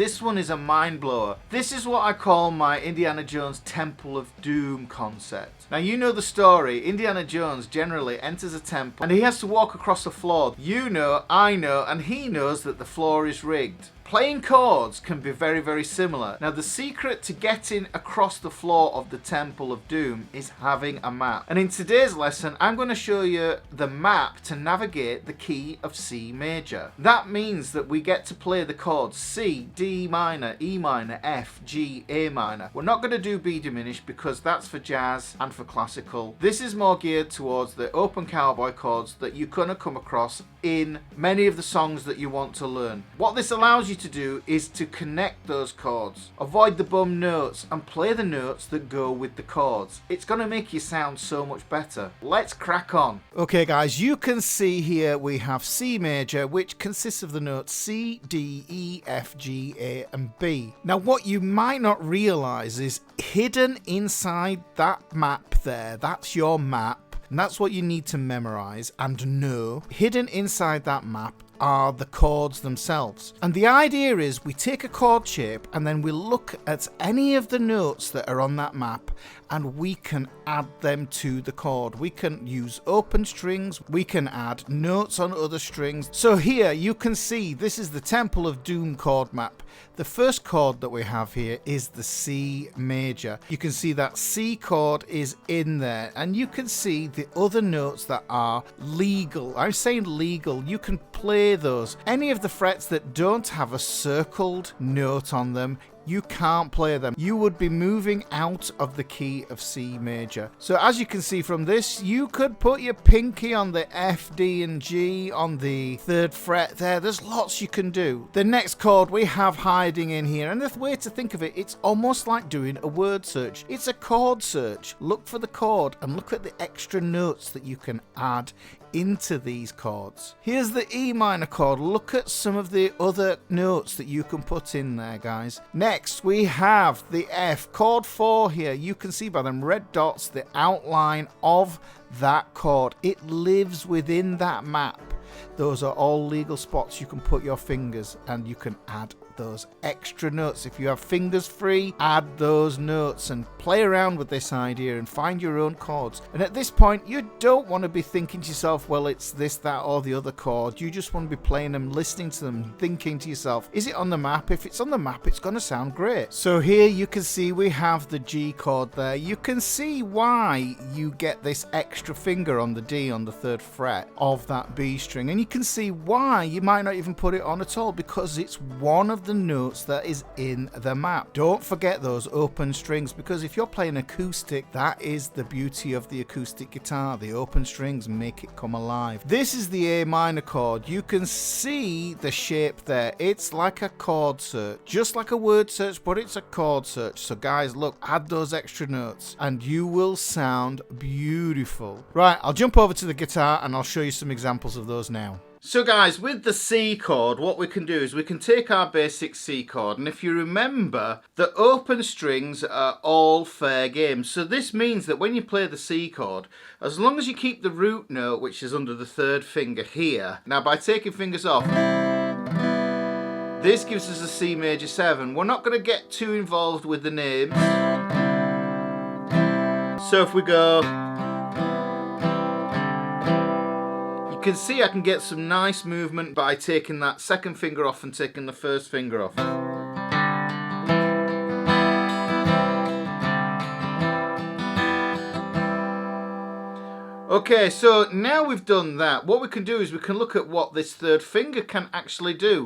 This one is a mind blower. This is what I call my Indiana Jones Temple of Doom concept. Now you know the story. Indiana Jones generally enters a temple and he has to walk across the floor. You know, I know, and he knows that the floor is rigged. Playing chords can be very, very similar. Now the secret to getting across the floor of the Temple of Doom is having a map. And in today's lesson, I'm going to show you the map to navigate the key of C major. That means that we get to play the chords C, D minor, E minor, F, G, A minor. We're not going to do B diminished because that's for jazz and for classical. This is more geared towards the open cowboy chords that you're going to come across in many of the songs that you want to learn. What this allows you to do is to connect those chords, avoid the bum notes, and play the notes that go with the chords. It's going to make you sound so much better. Let's crack on. Okay guys, you can see here we have C major, which consists of the notes C, D, E, F, G, A and B. Now what you might not realize is hidden inside that map there, that's your map, and that's what you need to memorize and know. Hidden inside that map are the chords themselves. And the idea is we take a chord shape and then we look at any of the notes that are on that map and we can add them to the chord. We can use open strings, we can add notes on other strings. So here you can see this is the Temple of Doom chord map. The first chord that we have here is the C major. You can see that C chord is in there and you can see the other notes that are legal. I'm saying legal, you can play those. Any of the frets that don't have a circled note on them, you can't play them. You would be moving out of the key of C major. So as you can see from this, you could put your pinky on the F, D and G on the 3rd fret there. There's lots you can do. The next chord we have hiding in here, and the way to think of it, it's almost like doing a word search. It's a chord search. Look for the chord and look at the extra notes that you can add into these chords. Here's the E minor chord. Look at some of the other notes that you can put in there, guys. Next we have the F, chord 4 here. You can see by them red dots the outline of that chord. It lives within that map. Those are all legal spots you can put your fingers and you can add those extra notes. If you have fingers free, add those notes and play around with this idea and find your own chords. And at this point, you don't want to be thinking to yourself, well, it's this, that, or the other chord. You just want to be playing them, listening to them, thinking to yourself, is it on the map? If it's on the map, it's going to sound great. So here you can see we have the G chord there. You can see why you get this extra finger on the D on the 3rd fret of that B string. And you can see why you might not even put it on at all, because it's one of the notes that is in the map. Don't forget those open strings, because if you're playing acoustic, that is the beauty of the acoustic guitar. The open strings make it come alive. This is the A minor chord. You can see the shape there. It's like a chord search, just like a word search, but it's a chord search. So guys, look, add those extra notes and you will sound beautiful. Right, I'll jump over to the guitar and I'll show you some examples of those now. So guys, with the C chord, what we can do is we can take our basic C chord, and if you remember, the open strings are all fair game. So this means that when you play the C chord, as long as you keep the root note, which is under the 3rd finger here, now by taking fingers off, this gives us a C major 7. We're not going to get too involved with the names. So if we go, you can see I can get some nice movement by taking that 2nd finger off and taking the 1st finger off. Okay, so now we've done that, what we can do is we can look at what this 3rd finger can actually do.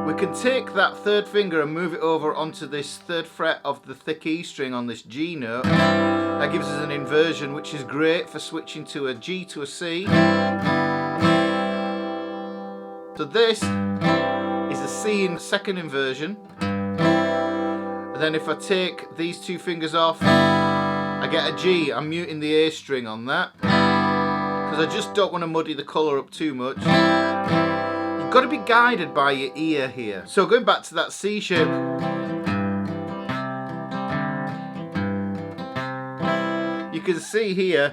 We can take that 3rd finger and move it over onto this 3rd fret of the thick E string on this G note. That gives us an inversion, which is great for switching to a G to a C. So this is a C in the 2nd inversion. And then if I take these 2 fingers off, I get a G. I'm muting the A string on that, because I just don't want to muddy the colour up too much. You've got to be guided by your ear here. So going back to that C shape, you can see here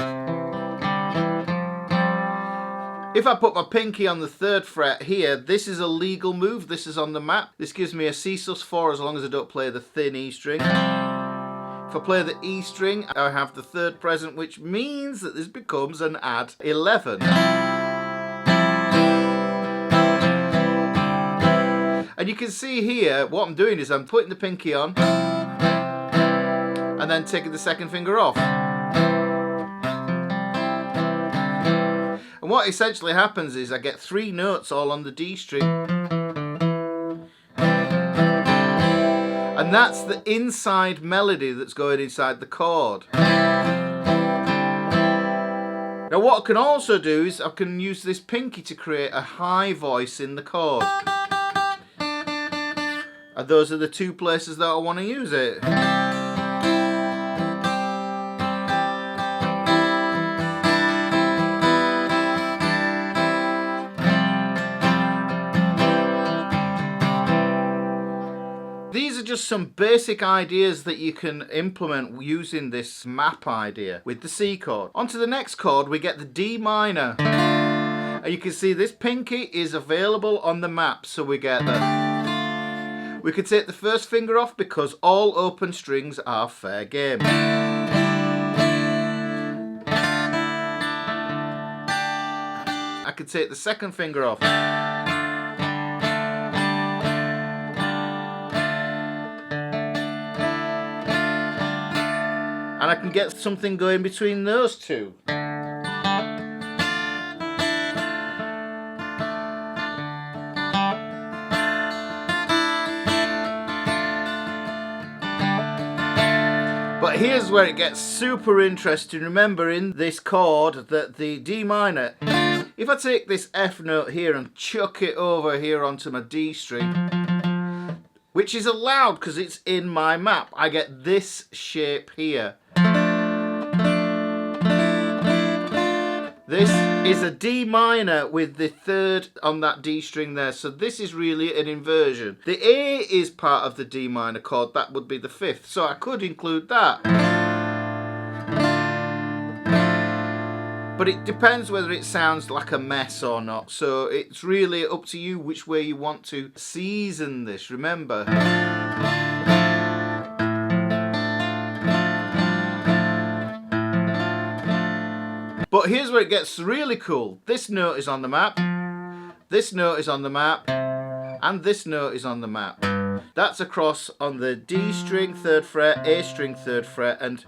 If I put my pinky on the 3rd fret here, this is a legal move. This is on the map. This gives me a C sus4 as long as I don't play the thin E string. If I play the E string, I have the 3rd present, which means that this becomes an add 11. And you can see here, what I'm doing is I'm putting the pinky on and then taking the 2nd finger off. And what essentially happens is I get 3 notes all on the D string. And that's the inside melody that's going inside the chord. Now what I can also do is I can use this pinky to create a high voice in the chord. And those are the 2 places that I want to use it. These are just some basic ideas that you can implement using this map idea with the C chord. On to the next chord, we get the D minor. And you can see this pinky is available on the map, so we get the... We could take the 1st finger off because all open strings are fair game. I could take the 2nd finger off. And I can get something going between those 2. But here's where it gets super interesting. Remember in this chord that the D minor, if I take this F note here and chuck it over here onto my D string, which is allowed because it's in my map, I get this shape here. This is a D minor with the 3rd on that D string there, so this is really an inversion. The A is part of the D minor chord, that would be the 5th, so I could include that. But it depends whether it sounds like a mess or not, so it's really up to you which way you want to season this, remember. But here's where it gets really cool. This note is on the map, this note is on the map, and this note is on the map. That's across on the D string 3rd fret, A string 3rd fret, and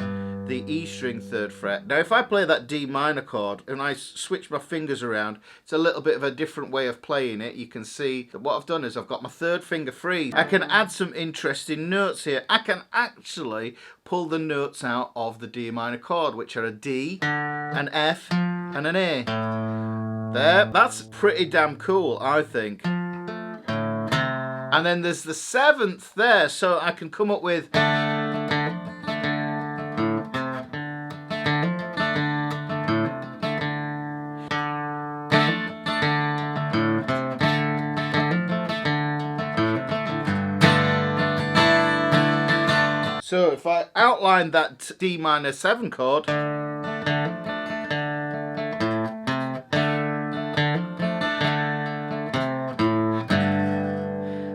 the E string 3rd fret. Now if I play that D minor chord and I switch my fingers around, it's a little bit of a different way of playing it. You can see that what I've done is I've got my 3rd finger free. I can add some interesting notes here. I can actually pull the notes out of the D minor chord, which are a D, an F, and an A. There, that's pretty damn cool, I think. And then there's the 7th there, so I can come up with... So if I outline that D minor 7 chord,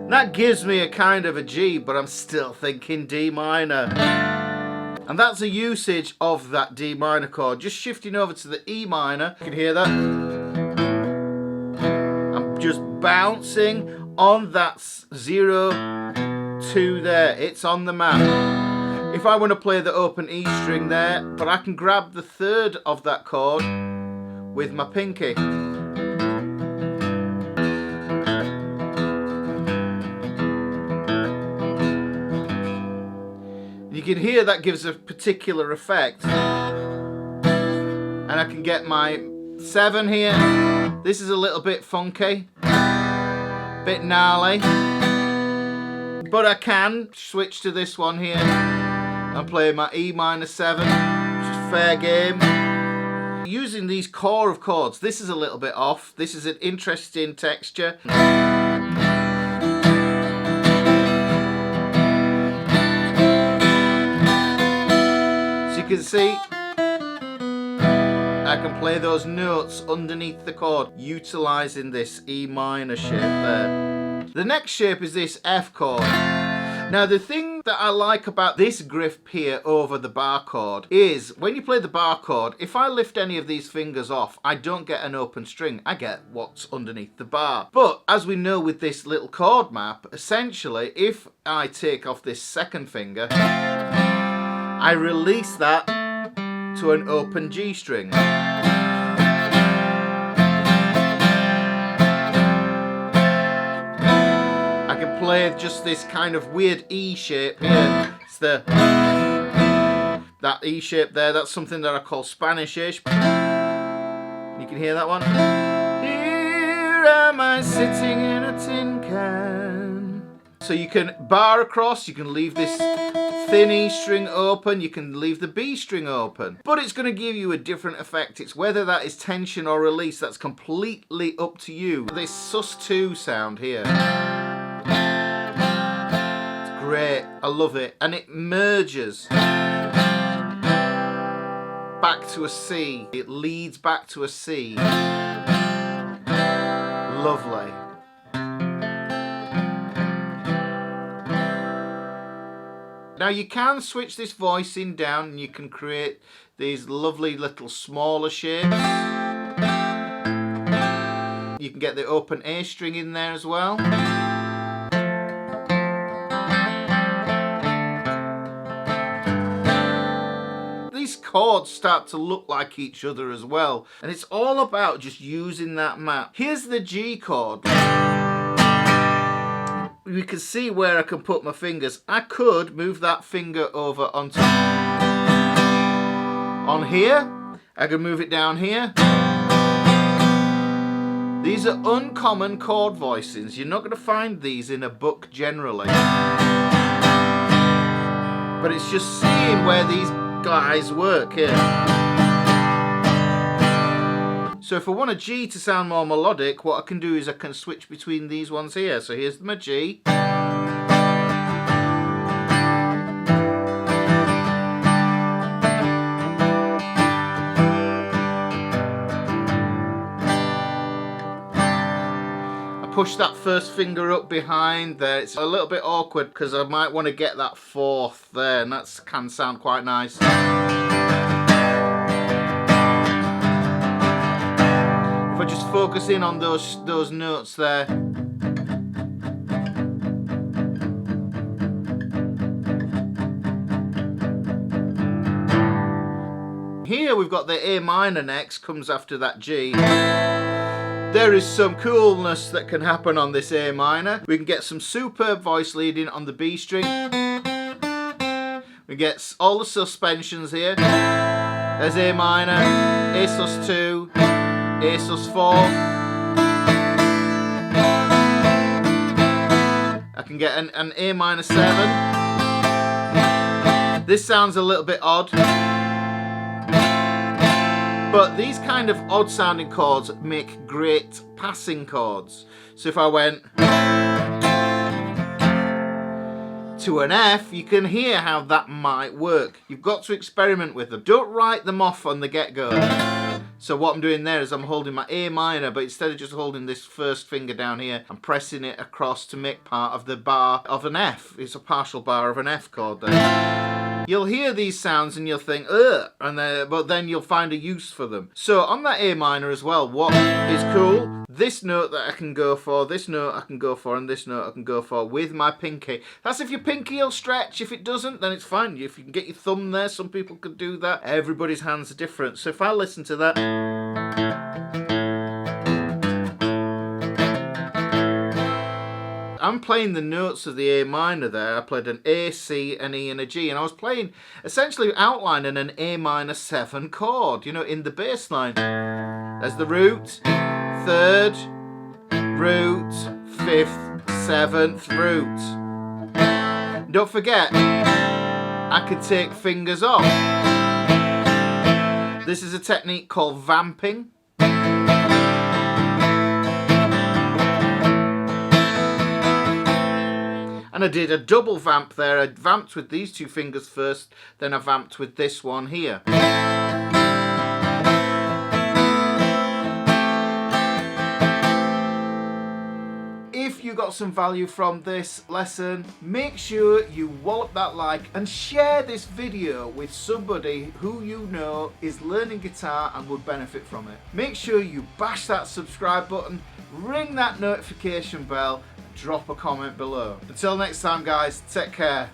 that gives me a kind of a G, but I'm still thinking D minor. And that's a usage of that D minor chord. Just shifting over to the E minor, you can hear that. I'm just bouncing on that 0, 2 there. It's on the map. If I want to play the open E string there, but I can grab the 3rd of that chord with my pinky. You can hear that gives a particular effect. And I can get my 7 here. This is a little bit funky, bit gnarly. But I can switch to this one here and play my E minor 7, which is fair game. Using these core of chords, this is a little bit off. This is an interesting texture. So you can see, I can play those notes underneath the chord, utilising this E minor shape there. The next shape is this F chord. Now the thing that I like about this grip here over the bar chord is when you play the bar chord, if I lift any of these fingers off, I don't get an open string, I get what's underneath the bar. But as we know with this little chord map, essentially if I take off this second finger, I release that to an open G string. Play just this kind of weird E shape here. It's that E shape there. That's something that I call Spanish-ish. You can hear that one. Here am I sitting in a tin can. So you can bar across, you can leave this thin E string open, you can leave the B string open, but it's going to give you a different effect. It's whether that is tension or release, that's completely up to you. This sus2 sound here. Great, I love it, and it merges back to a C. It leads back to a C. Lovely. Now you can switch this voicing down and you can create these lovely little smaller shapes. You can get the open A string in there as well. These chords start to look like each other as well, and it's all about just using that map. Here's the G chord. You can see where I can put my fingers. I could move that finger over onto on here. I can move it down here. These are uncommon chord voicings. You're not going to find these in a book generally, but it's just seeing where these guys work here. So if I want a G to sound more melodic, what I can do is I can switch between these ones here. So here's my G. I push that first finger up behind there. It's a little bit awkward because I might want to get that fourth there, and that can sound quite nice. If I just focus in on those notes there. Here we've got the A minor next, comes after that G. There is some coolness that can happen on this A minor. We can get some superb voice leading on the B string. We get all the suspensions here. There's A minor, A sus2, A sus4. I can get an A minor 7. This sounds a little bit odd, but these kind of odd sounding chords make great passing chords. So if I went to an F, you can hear how that might work. You've got to experiment with them. Don't write them off on the get-go. So what I'm doing there is I'm holding my A minor, but instead of just holding this first finger down here, I'm pressing it across to make part of the bar of an F. It's a partial bar of an F chord there. You'll hear these sounds and you'll think, ugh, but then you'll find a use for them. So on that A minor as well, what is cool, this note that I can go for, this note I can go for, and this note I can go for with my pinky. That's if your pinky will stretch. If it doesn't, then it's fine. If you can get your thumb there, some people could do that. Everybody's hands are different. So if I listen to that, I'm playing the notes of the A minor there. I played an A, C, an E and a G, and I was playing, essentially outlining an A minor 7 chord, you know, in the bass line. There's the root, 3rd, root, 5th, 7th, root. Don't forget, I could take fingers off. This is a technique called vamping. And I did a double vamp there. I vamped with these two fingers first, then I vamped with this one here. you got some value from this lesson, make sure you wallop that like and share this video with somebody who you know is learning guitar and would benefit from it. Make sure you bash that subscribe button, ring that notification bell, and drop a comment below. Until next time guys, take care.